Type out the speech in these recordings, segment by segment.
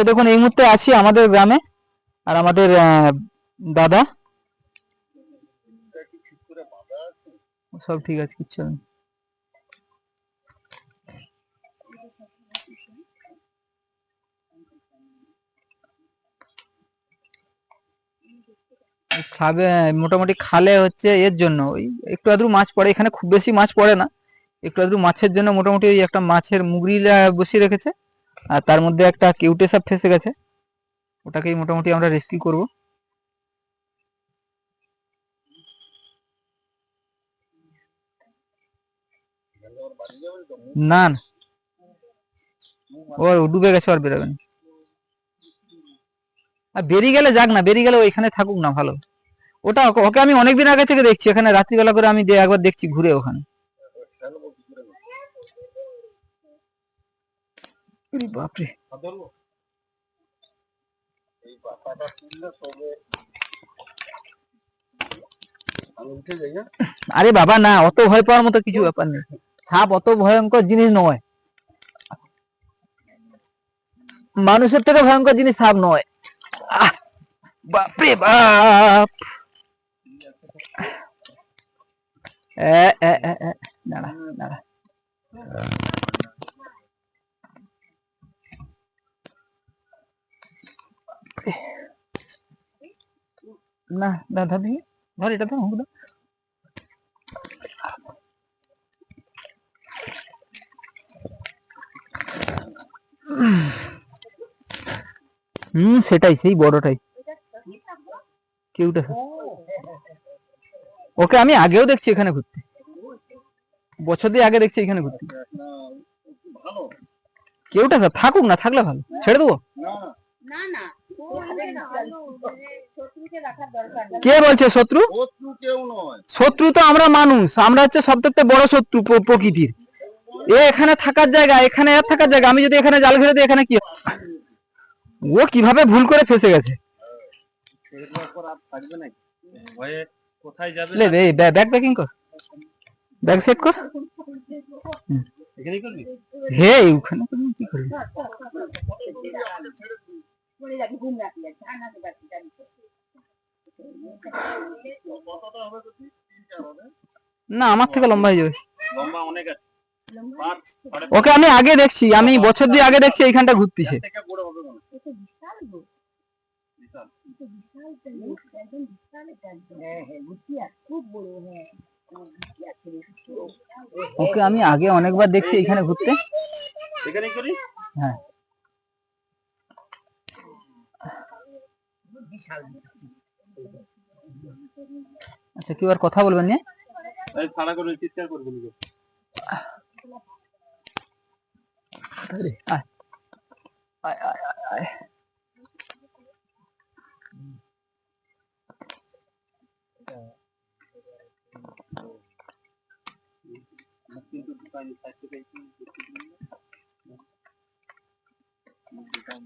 আচ্ছা দেখুন, এই মুহূর্তে আছি আমাদের গ্রামে, আর আমাদের দাদা সব ঠিক আছে, কিচ্ছু নেই। খাবে মোটামুটি খালে হচ্ছে এর জন্য, ওই একটু আধটু মাছ পড়ে, এখানে খুব বেশি মাছ পড়ে না, একটু আধটু মাছের জন্য মোটামুটি ওই একটা মাছের মুগরি বসিয়ে রেখেছে, আর তার মধ্যে একটা কেউটে সাপ ফেসে গেছে, ওটাকেই মোটামুটি আমরা রেস্কিউ করব। না না, ও ডুবে গেছে, আর বেরোবে না। আর বেরিয়ে গেলে যাক না, বেরিয়ে গেলে ওইখানে থাকুক না, ভালো। ওটা ওকে আমি অনেকদিন আগে থেকে দেখছি এখানে, রাত্রিবেলা করে আমি একবার দেখছি ঘুরে ওখানে। বাপরে, আরে বাবা না, অত ভয় পাওয়ার মতো কিছু ব্যাপার নেই, সাপ অত ভয়ঙ্কর জিনিস নয়, মানুষের থেকে ভয়ঙ্কর জিনিস সাপ নয়। বাপরে বাপ, দাঁড়া দাঁড়া, না দাদা দিই, ধর এটা তো সেটাই, সেই বড়টাই কেউটা। ওকে আমি আগেও দেখছি এখানে ঘুরতে, বছর দিয়ে আগে দেখছি এখানে ঘুরতে। কেউটা থাকুক না, থাকলে ভালো, ছেড়ে দেবো। কে বলছে শত্রু? শত্রু তো আমরা মানুষ, আমরা হচ্ছে সব থেকে বড় শত্রু প্রকৃতির। এ এখানে থাকার জায়গা, এখানে আর থাকার জায়গা, আমি যদি এখানে জাল ঘিরে দিই, এখানে কি ও কিভাবে ভুল করে ফেসে গেছে। ব্যাগ প্যাকিং কর, ব্যাগ সেট কর। হে ওখানে কি করবি? না আমার থেকে লম্বা হয়ে যাবে, ওকে আমি আগে দেখছি, আমি বছর দিয়ে আগে দেখছি এইখানটা ঘুরতেছে। ওকে আমি আগে অনেকবার দেখছি এখানে ঘুরতে। হ্যাঁ, আচ্ছা কি আর কথা বলবেন নিয়ে?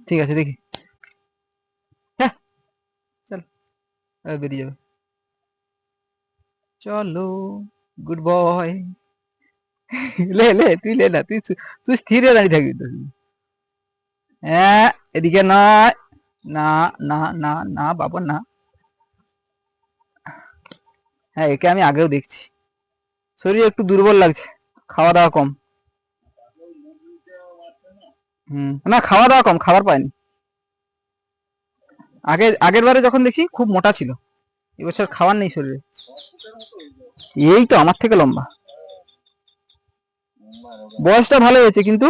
ঠিক আছে দেখি, হ্যাঁ চল বেরিয়ে যাবে, চলো গুড বয়। লে লে তুই লে না, তুই স্থিরে দাঁড়িয়ে থাকবি তো। হ্যাঁ এদিকে নয়, না না না না বাবা না। হ্যাঁ একে আমি আগেও দেখছি, শরীর একটু দুর্বল লাগছে, খাওয়া দাওয়া কম। না খাওয়া দাওয়া কম, খাবার পায়নি। আগের বারে যখন দেখি খুব মোটা ছিল, এবছর খাবার নেই শরীরে। এই তো আমার থেকে লম্বা, বয়সটা ভালো হয়েছে কিন্তু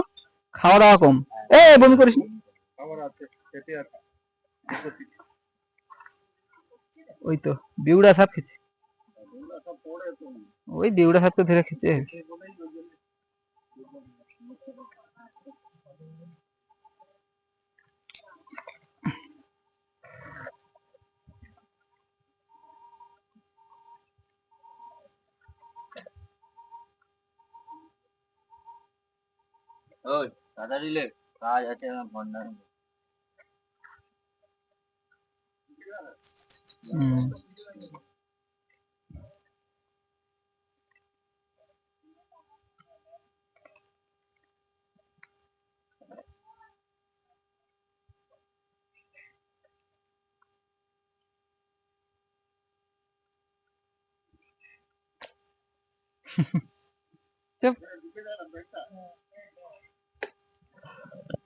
খাওয়া দাওয়া কম। এ বমি করিস না। ওই তো বিউড়া সাপ খেছে, ওই বিউড়া সাপকে ধরে খেছে। ওই তাড়াতাড়ি লে, কাজ আছে আমার বন্যার। চুপ।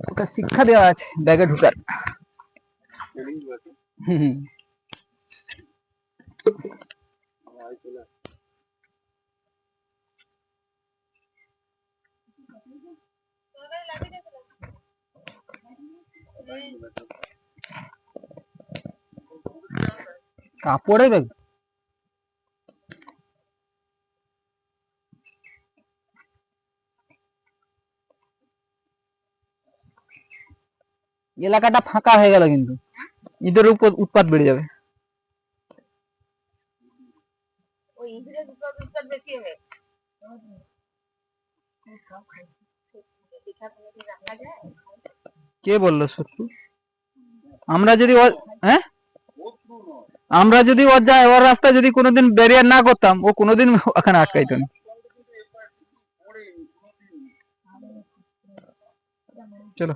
ওটা শিক্ষা দেওয়া আছে ব্যাগে ঢুকার। হুম। কাপড়ের ব্যাগ? এলাকাটা ফাঁকা হয়ে গেল, কিন্তু ঈদের উপর উৎপাত বেড়ে যাবে। কে বললো শত্রু? আমরা যদি হ্যাঁ, আমরা যদি ওর রাস্তা যদি কোনোদিন ব্যারিয়ার না করতাম, ও কোনোদিন ওখানে আটকাইতো না। চলো।